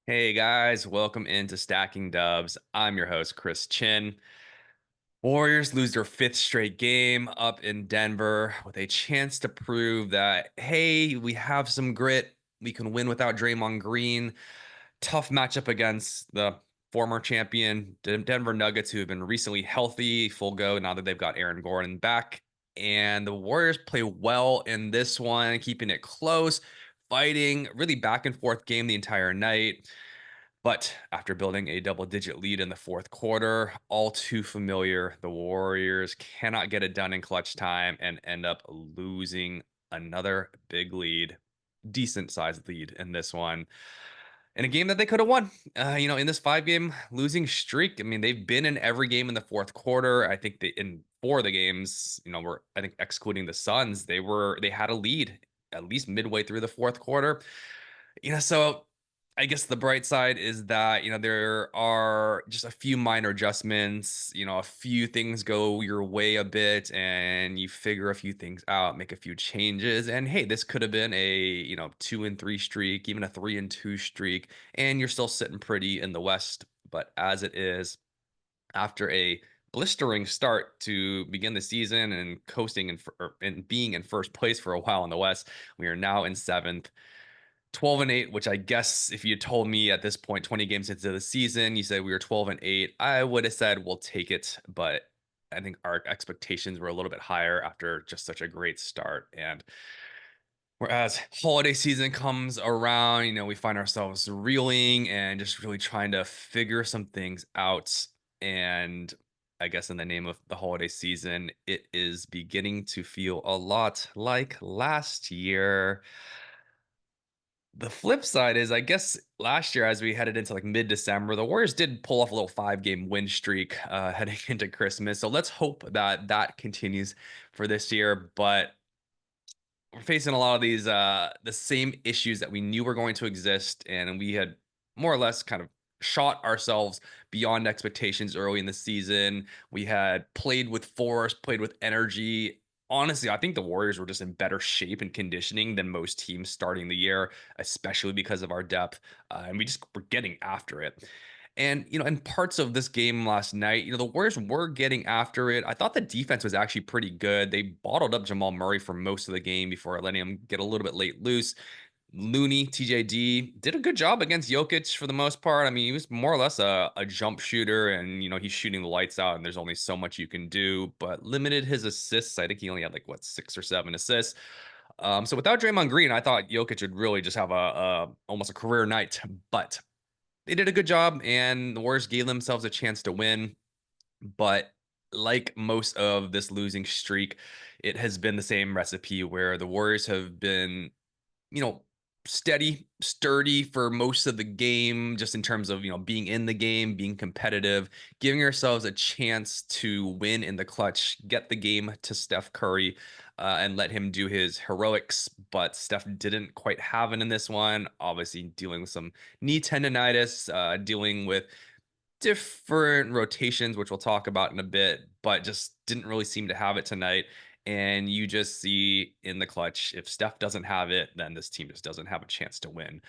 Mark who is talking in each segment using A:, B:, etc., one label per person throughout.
A: Hey guys, welcome into Stacking Dubs. I'm your host, Chris Chin. Warriors lose their fifth straight game up in Denver with a chance to prove that, hey, we have some grit. We can win without Draymond Green. Tough matchup against the former champion Denver Nuggets, who have been recently healthy, full go now that they've got Aaron Gordon back. And the Warriors play well in this one, keeping it close, fighting, really back and forth game the entire night. But after building a double digit lead in the fourth quarter, all too familiar, the Warriors cannot get it done in clutch time and end up losing another big lead, decent sized lead in this one. In a game that they could have won, in this 5 game losing streak. I mean, they've been in every game in the fourth quarter. I think in four of the games, I think excluding the Suns, they had a lead at least midway through the fourth quarter. So I guess the bright side is that, there are just a few minor adjustments, a few things go your way a bit and you figure a few things out, make a few changes. And hey, this could have been a, 2-3 streak, even a 3-2 streak, and you're still sitting pretty in the West. But as it is, after a blistering start to begin the season and coasting and being in first place for a while in the West, we are now in seventh. 12-8, which I guess if you told me at this point, 20 games into the season, you said we were 12-8, I would have said we'll take it. But I think our expectations were a little bit higher after just such a great start. And whereas holiday season comes around, we find ourselves reeling and just really trying to figure some things out. And I guess in the name of the holiday season, it is beginning to feel a lot like last year. The flip side is, I guess last year, as we headed into like mid-December, the Warriors did pull off a little 5 game win streak heading into Christmas. So let's hope that that continues for this year. But we're facing a lot of these the same issues that we knew were going to exist, and we had more or less kind of shot ourselves beyond expectations early in the season. We had played with force, played with energy. Honestly, I think the Warriors were just in better shape and conditioning than most teams starting the year, especially because of our depth, and we just were getting after it. And, in parts of this game last night, the Warriors were getting after it. I thought the defense was actually pretty good. They bottled up Jamal Murray for most of the game before letting him get a little bit late loose. Looney, TJD did a good job against Jokic for the most part. I mean, he was more or less a jump shooter, and, he's shooting the lights out, and there's only so much you can do, but limited his assists. I think he only had like, what, 6 or 7 assists. So without Draymond Green, I thought Jokic would really just have a almost a career night, but they did a good job, and the Warriors gave themselves a chance to win. But like most of this losing streak, it has been the same recipe where the Warriors have been, you know, steady, sturdy for most of the game, just in terms of, being in the game, being competitive, giving ourselves a chance to win in the clutch, get the game to Steph Curry, and let him do his heroics. But Steph didn't quite have it in this one, obviously dealing with some knee tendonitis, dealing with different rotations, which we'll talk about in a bit, but just didn't really seem to have it tonight. And you just see in the clutch, if Steph doesn't have it, then this team just doesn't have a chance to win.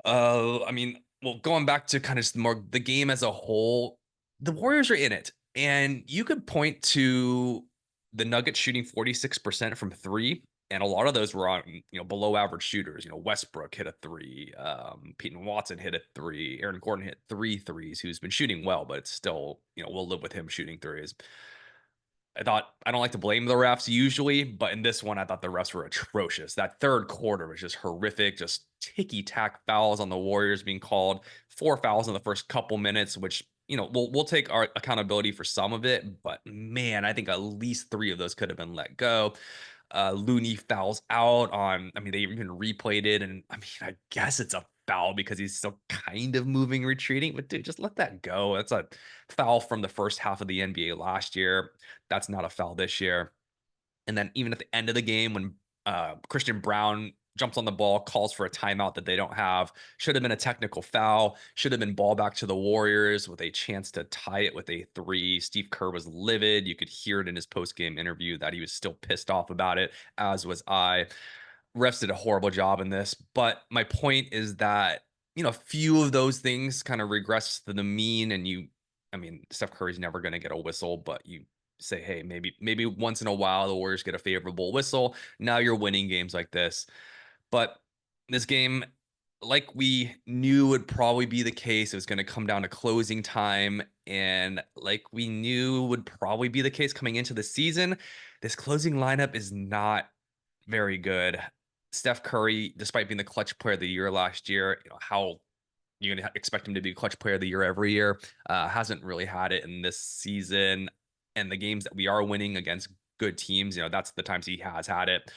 A: I mean, well, going back to kind of more the game as a whole, the Warriors are in it. And you could point to the Nuggets shooting 46% from three. And a lot of those were on, below average shooters. Westbrook hit a three. Peyton Watson hit a three. Aaron Gordon hit three threes, who's been shooting well, but it's still, we'll live with him shooting threes. I don't like to blame the refs usually, but in this one, I thought the refs were atrocious. That third quarter was just horrific, just ticky tack fouls on the Warriors being called, 4 fouls in the first couple minutes, which, we'll take our accountability for some of it, but man, I think at least three of those could have been let go. Looney fouls out on, I mean, they even replayed it, and I mean, I guess it's a foul because he's still kind of moving, retreating, but dude, just let that go. That's a foul from the first half of the NBA last year. That's not a foul this year. And then even at the end of the game, when Christian Brown jumps on the ball, calls for a timeout that they don't have, should have been a technical foul, should have been ball back to the Warriors with a chance to tie it with a three. Steve Kerr was livid. You could hear it in his post-game interview that he was still pissed off about it, as was I. Refs did a horrible job in this, but my point is that a few of those things kind of regress to the mean, and I mean, Steph Curry's never going to get a whistle, but you say, hey, maybe once in a while the Warriors get a favorable whistle. Now you're winning games like this. But this game, like we knew would probably be the case, it was going to come down to closing time. And like we knew would probably be the case coming into the season, this closing lineup is not very good. Steph Curry, despite being the clutch player of the year last year, how you're going to expect him to be clutch player of the year every year, hasn't really had it in this season. And the games that we are winning against good teams, that's the times he has had it.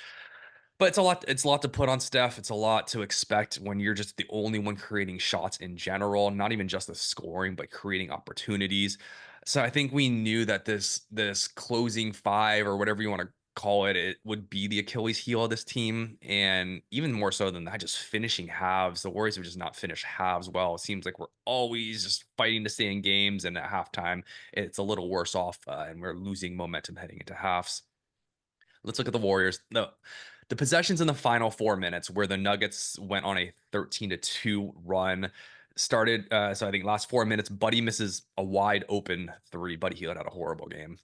A: But it's a lot to put on Steph. It's a lot to expect when you're just the only one creating shots in general, not even just the scoring, but creating opportunities. So I think we knew that this closing five or whatever you want to call it, it would be the Achilles heel of this team. And even more so than that, just finishing halves. The Warriors have just not finished halves well. It seems like we're always just fighting to stay in games, and at halftime, it's a little worse off, and we're losing momentum heading into halves. Let's look at the Warriors. The possessions in the final 4 minutes where the Nuggets went on a 13-2 run started. So I think last 4 minutes, Buddy misses a wide open three. Buddy Hield had a horrible game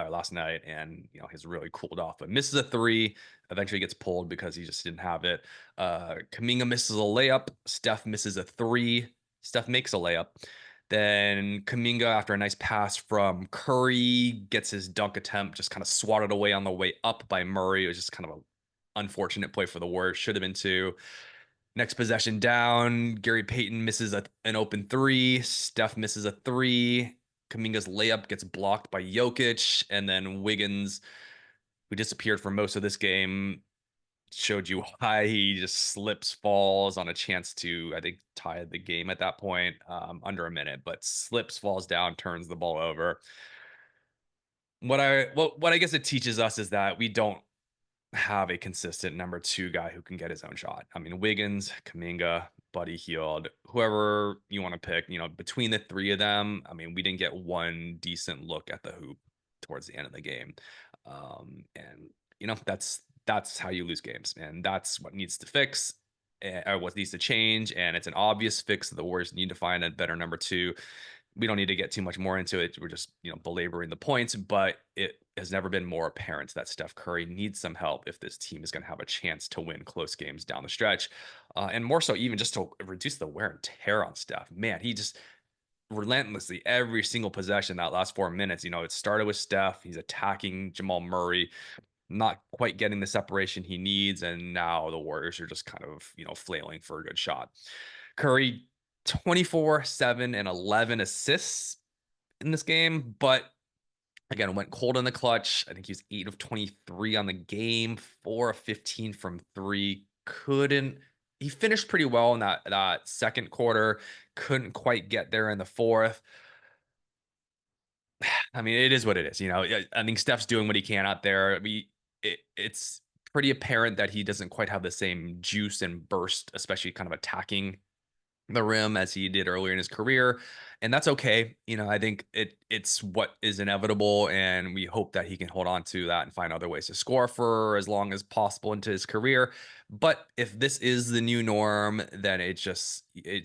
A: last night, and he's really cooled off, but misses a three. Eventually gets pulled because he just didn't have it. Kaminga misses a layup. Steph misses a three. Steph makes a layup. Then Kaminga, after a nice pass from Curry, gets his dunk attempt just kind of swatted away on the way up by Murray. It was just kind of an unfortunate play for the Warriors. Should have been two. Next possession down, Gary Payton misses an open three. Steph misses a three. Kaminga's layup gets blocked by Jokic. And then Wiggins, who disappeared for most of this game, showed you why he just slips, falls on a chance to, I think, tie the game at that point, under a minute, but slips, falls down, turns the ball over. What I guess it teaches us is that we don't have a consistent number two guy who can get his own shot. I mean, Wiggins, Kaminga, Buddy Hield, whoever you want to pick, between the three of them, I mean, we didn't get one decent look at the hoop towards the end of the game. And that's how you lose games, and that's what needs to fix, or what needs to change. And it's an obvious fix that the Warriors need to find a better number two. We don't need to get too much more into it. We're just, belaboring the points, but it has never been more apparent that Steph Curry needs some help if this team is going to have a chance to win close games down the stretch. And more so, even just to reduce the wear and tear on Steph. Man, he just relentlessly every single possession that last 4 minutes. It started with Steph. He's attacking Jamal Murray, not quite getting the separation he needs, and now the Warriors are just kind of flailing for a good shot. Curry, 24, 7, and 11 assists in this game, but again, went cold in the clutch. I think he was 8 of 23 on the game, 4 of 15 from three. Couldn't He finished pretty well in that second quarter, couldn't quite get there in the fourth. I mean, it is what it is. I think Steph's doing what he can out there. It's pretty apparent that he doesn't quite have the same juice and burst, especially kind of attacking the rim as he did earlier in his career, and that's okay. I think it's what is inevitable, and we hope that he can hold on to that and find other ways to score for as long as possible into his career. But if this is the new norm, then it's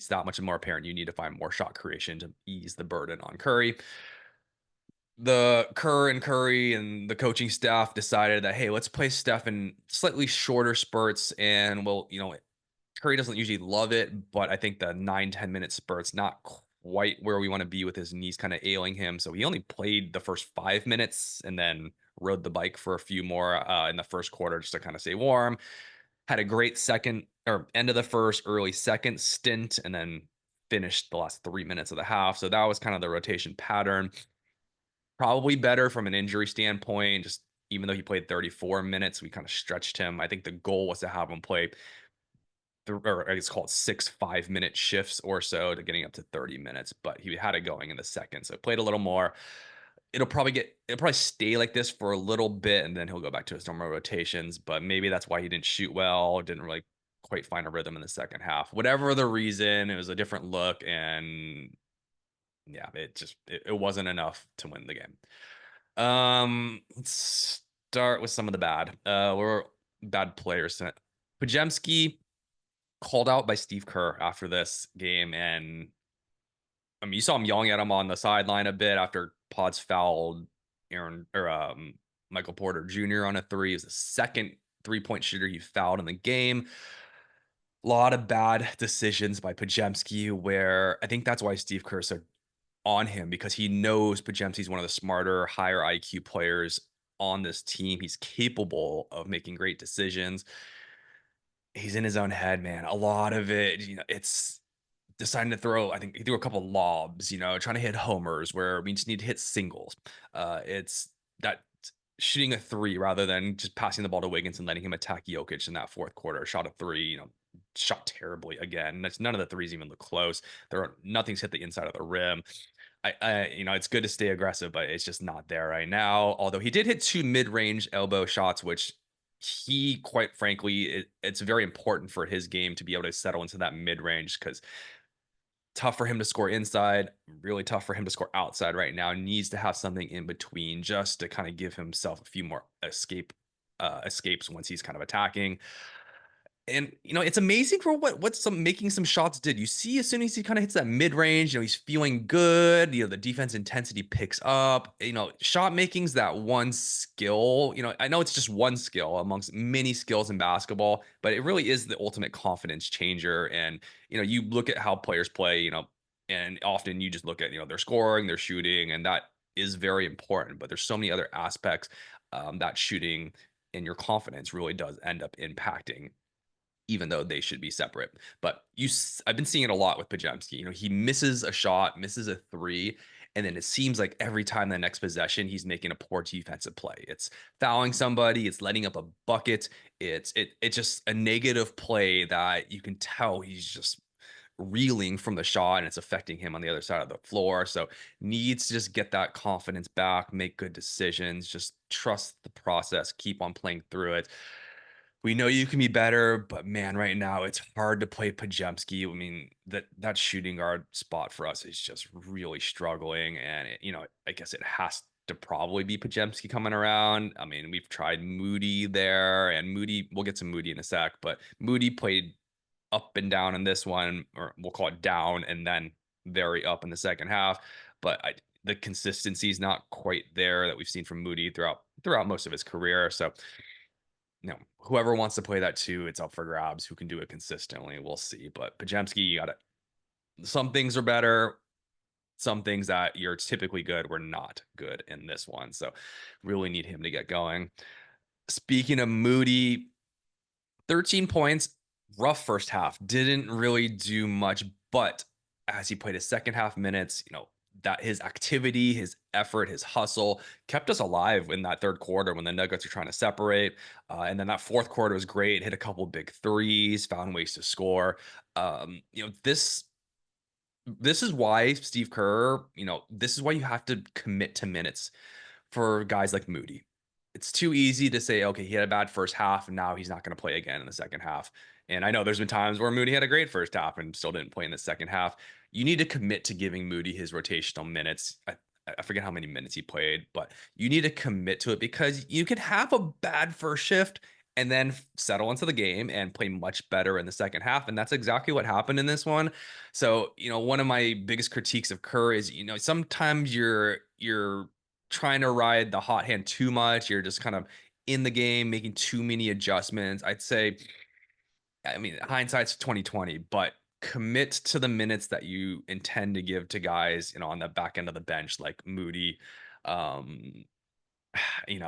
A: that much more apparent you need to find more shot creation to ease the burden on Curry. The Curry and the coaching staff decided that, hey, let's play Steph in slightly shorter spurts, and Curry doesn't usually love it, but I think the 9-10 minute spurt's not quite where we want to be with his knees kind of ailing him. So he only played the first 5 minutes and then rode the bike for a few more in the first quarter just to kind of stay warm. Had a great second or end of the first, early second stint, and then finished the last 3 minutes of the half. So that was kind of the rotation pattern. Probably better from an injury standpoint. Just even though he played 34 minutes, we kind of stretched him. I think the goal was to have him play or I guess call it 6 5-minute shifts or so to getting up to 30 minutes, but he had it going in the second. So played a little more. It'll probably stay like this for a little bit, and then he'll go back to his normal rotations. But maybe that's why he didn't shoot well, didn't really quite find a rhythm in the second half. Whatever the reason, it was a different look, and yeah, it wasn't enough to win the game. Let's start with some of the bad. We're bad players. Pajemski, called out by Steve Kerr after this game, and I mean, you saw him yelling at him on the sideline a bit after Pods fouled Aaron or Michael Porter Jr. on a three. It was the second 3-point shooter he fouled in the game. A lot of bad decisions by Pajemski, where I think that's why Steve Kerr so on him, because he knows Pajemski's one of the smarter, higher IQ players on this team. He's capable of making great decisions. He's in his own head, man. A lot of it, it's deciding to throw. I think he threw a couple lobs, trying to hit homers where we just need to hit singles. It's that shooting a three rather than just passing the ball to Wiggins and letting him attack Jokic in that fourth quarter. Shot a three, shot terribly again. That's none of the threes even look close. Nothing's hit the inside of the rim. It's good to stay aggressive, but it's just not there right now. Although he did hit two mid-range elbow shots, which he, quite frankly, it's very important for his game to be able to settle into that mid-range, because tough for him to score inside, really tough for him to score outside right now. Needs to have something in between just to kind of give himself a few more escapes once he's kind of attacking. And it's amazing for what some making some shots did. You see, as soon as he kind of hits that mid range, he's feeling good. The defense intensity picks up. Shot making's that one skill. I know it's just one skill amongst many skills in basketball, but it really is the ultimate confidence changer. And you look at how players play. And often you just look at their scoring, their shooting, and that is very important. But there's so many other aspects that shooting and your confidence really does end up impacting, even though they should be separate. But I've been seeing it a lot with Pajemski. He misses a shot, misses a three, and then it seems like every time the next possession, he's making a poor defensive play. It's fouling somebody, it's letting up a bucket, it's just a negative play that you can tell he's just reeling from the shot, and it's affecting him on the other side of the floor. So needs to just get that confidence back, make good decisions, just trust the process, keep on playing through it. We know you can be better, but man, right now it's hard to play Pajemski. I mean, that shooting guard spot for us is just really struggling, and I guess it has to probably be Pajemski coming around. I mean, we've tried Moody there, and Moody. We'll get to Moody in a sec, but Moody played up and down in this one, or we'll call it down, and then very up in the second half. But the consistency is not quite there that we've seen from Moody throughout most of his career. So whoever wants to play that too, it's up for grabs. Who can do it consistently, we'll see. But Pajemski, you got it. Some things are better. Some things that you're typically good were not good in this one. So really need him to get going. Speaking of Moody, 13 points, rough first half. Didn't really do much, but as he played his second half minutes, that his activity, his effort, his hustle kept us alive in that third quarter when the Nuggets were trying to separate. And then that fourth quarter was great. Hit a couple big threes, found ways to score. This is why Steve Kerr, this is why you have to commit to minutes for guys like Moody. It's too easy to say, okay, he had a bad first half and now he's not going to play again in the second half. And I know there's been times where Moody had a great first half and still didn't play in the second half. You need to commit to giving Moody his rotational minutes. I forget how many minutes he played, but you need to commit to it, because you could have a bad first shift and then settle into the game and play much better in the second half. And that's exactly what happened in this one. So, one of my biggest critiques of Kerr is, sometimes you're trying to ride the hot hand too much. You're just kind of in the game, making too many adjustments. I'd say, I mean, hindsight's 2020, but commit to the minutes that you intend to give to guys, on the back end of the bench, like Moody. Um, I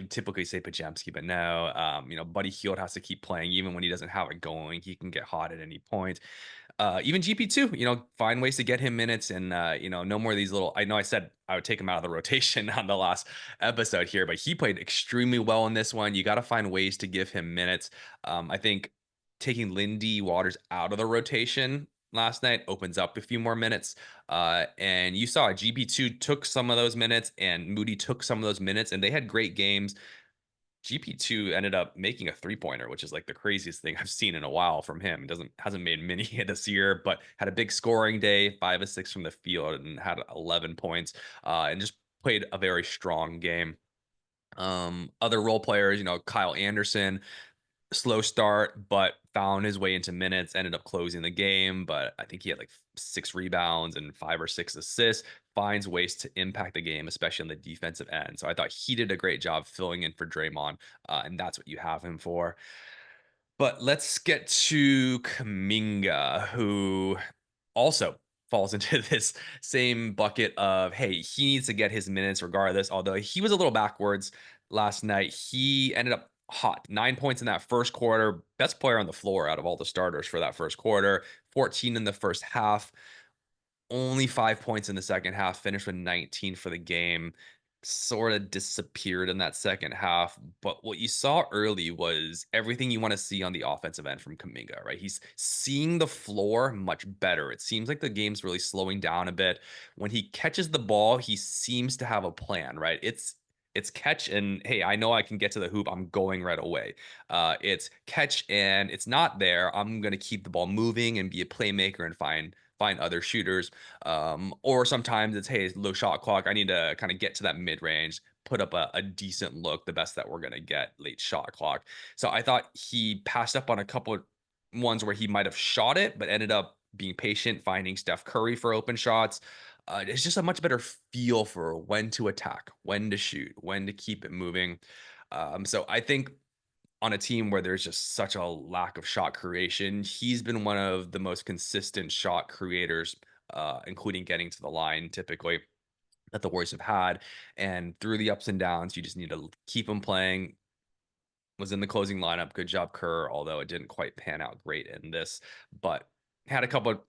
A: typically say Pajemski, but no, Buddy Hield has to keep playing even when he doesn't have it going. He can get hot at any point. Even GP2, find ways to get him minutes, and no more of these little. I know I said I would take him out of the rotation on the last episode here, but he played extremely well in this one. You got to find ways to give him minutes. I think taking Lindy Waters out of the rotation last night opens up a few more minutes. And you saw GP2 took some of those minutes, and Moody took some of those minutes, and they had great games. GP2 ended up making a three-pointer, which is like the craziest thing I've seen in a while from him. Hasn't made many this year, but had a big scoring day, 5 of 6 from the field, and had 11 points, and just played a very strong game. Other role players, Kyle Anderson, slow start, but found his way into minutes, ended up closing the game. But I think he had like 6 rebounds and 5 or 6 assists, finds ways to impact the game, especially on the defensive end. So I thought he did a great job filling in for Draymond, and that's what you have him for. But let's get to Kaminga, who also falls into this same bucket of, hey, he needs to get his minutes regardless. Although he was a little backwards last night, he ended up hot. 9 points in that first quarter. Best player on the floor out of all the starters for that first quarter. 14 in the first half. Only 5 points in the second half, finished with 19 for the game. Sort of disappeared in that second half. But what you saw early was everything you want to see on the offensive end from Kaminga, right? He's seeing the floor much better. It seems like the game's really slowing down a bit. When he catches the ball, he seems to have a plan, right? It's catch and hey, I know I can get to the hoop. I'm going right away. It's catch and it's not there. I'm gonna keep the ball moving and be a playmaker and find other shooters. Or sometimes it's, hey, low shot clock. I need to kind of get to that mid range, put up a decent look, the best that we're going to get late shot clock. So I thought he passed up on a couple of ones where he might have shot it, but ended up being patient, finding Steph Curry for open shots. It's just a much better feel for when to attack, when to shoot, when to keep it moving. So I think on a team where there's just such a lack of shot creation, he's been one of the most consistent shot creators, including getting to the line typically that the Warriors have had. And through the ups and downs, you just need to keep him playing. Was in the closing lineup. Good job, Kerr. Although it didn't quite pan out great in this, but had a couple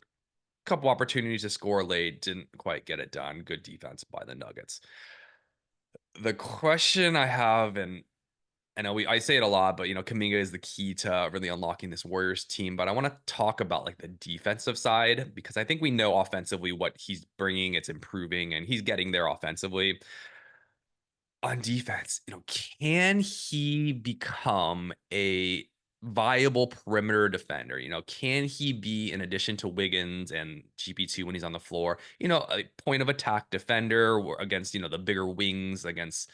A: opportunities to score late, didn't quite get it done. Good defense by the Nuggets. The question I have, and I know I say it a lot, but Kaminga is the key to really unlocking this Warriors team. But I want to talk about like the defensive side because I think we know offensively what he's bringing. It's improving, and he's getting there offensively. On defense, can he become a viable perimeter defender? Can he be, in addition to Wiggins and GP2 when he's on the floor, a point of attack defender against, the bigger wings against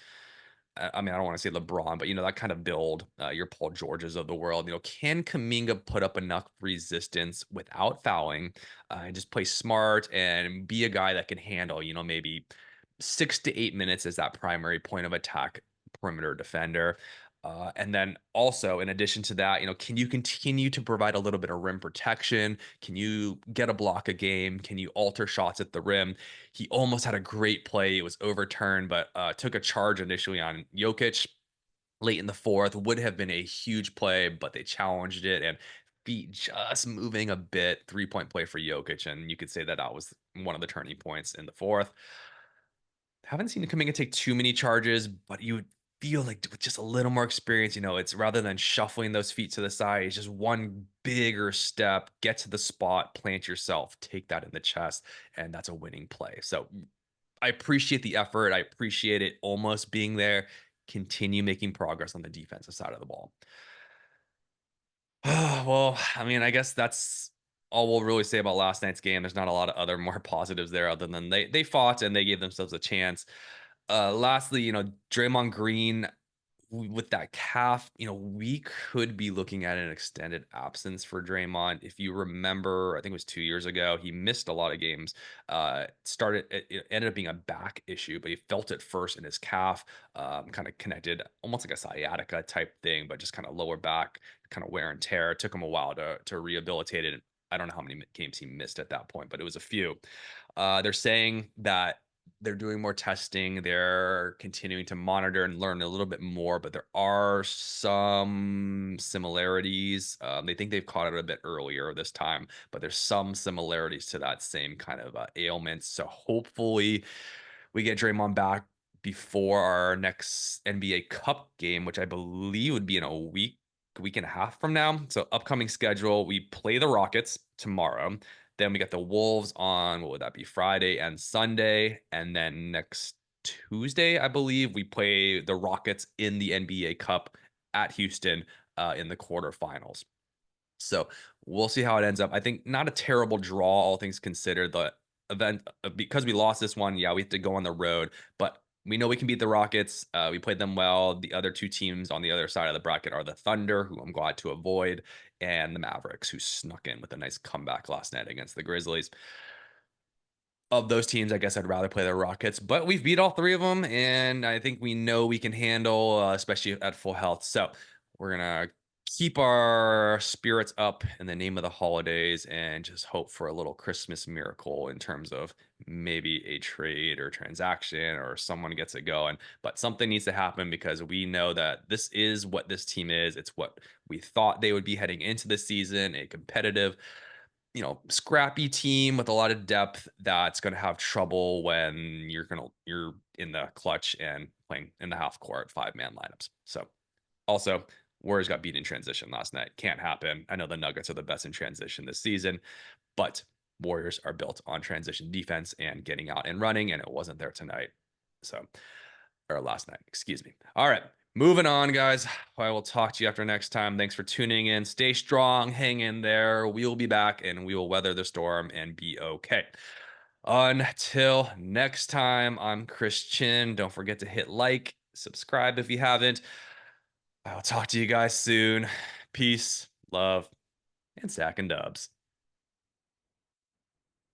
A: I mean, I don't want to say LeBron, but that kind of build, your Paul Georges of the world. Can Kaminga put up enough resistance without fouling, and just play smart and be a guy that can handle, maybe 6 to 8 minutes as that primary point of attack perimeter defender? And then also, in addition to that, can you continue to provide a little bit of rim protection? Can you get a block a game? Can you alter shots at the rim? He almost had a great play. It was overturned, but took a charge initially on Jokic late in the fourth. Would have been a huge play, but they challenged it and feet just moving a bit. 3-point play for Jokic, and you could say that that was one of the turning points in the fourth. Haven't seen Kuminga take too many charges, but you would feel like with just a little more experience, it's rather than shuffling those feet to the side, it's just one bigger step, get to the spot, plant yourself, take that in the chest, and that's a winning play. So I appreciate the effort. I appreciate it almost being there. Continue making progress on the defensive side of the ball. Well, I mean, I guess that's all we'll really say about last night's game. There's not a lot of other more positives there other than they fought and they gave themselves a chance. Lastly, Draymond Green with that calf, we could be looking at an extended absence for Draymond. If you remember, I think it was 2 years ago, he missed a lot of games. It ended up being a back issue, but he felt it first in his calf, kind of connected, almost like a sciatica type thing, but just kind of lower back, kind of wear and tear. It took him a while to rehabilitate it. I don't know how many games he missed at that point, but it was a few. They're saying that they're doing more testing. They're continuing to monitor and learn a little bit more, but there are some similarities. They think they've caught it a bit earlier this time, but there's some similarities to that same kind of ailment. So hopefully we get Draymond back before our next NBA Cup game, which I believe would be in a week and a half from now. So upcoming schedule, we play the Rockets tomorrow. Then we got the Wolves on, what would that be, Friday and Sunday. And then next Tuesday, I believe, we play the Rockets in the NBA Cup at Houston in the quarterfinals. So we'll see how it ends up. I think not a terrible draw, all things considered. The event, because we lost this one, yeah, we have to go on the road, but We know we can beat the Rockets. We played them well. The other two teams on the other side of the bracket are the Thunder, who I'm glad to avoid, and the Mavericks, who snuck in with a nice comeback last night against the Grizzlies. Of those teams, I guess I'd rather play the Rockets, but we've beat all three of them, and I think we know we can handle, especially at full health. So we're gonna keep our spirits up in the name of the holidays and just hope for a little Christmas miracle in terms of maybe a trade or transaction or someone gets it going. But something needs to happen because we know that this is what this team is. It's what we thought they would be heading into the season, a competitive, scrappy team with a lot of depth that's going to have trouble when you're in the clutch and playing in the half court 5-man lineups. So also, Warriors got beat in transition last night. Can't happen. I know the Nuggets are the best in transition this season, but Warriors are built on transition defense and getting out and running, and it wasn't there tonight. So, or last night, excuse me. All right. Moving on, guys. I will talk to you after next time. Thanks for tuning in. Stay strong. Hang in there. We will be back and we will weather the storm and be okay. Until next time, I'm Christian. Don't forget to hit like, subscribe if you haven't. I'll talk to you guys soon. Peace, love, and Sack and Dubs.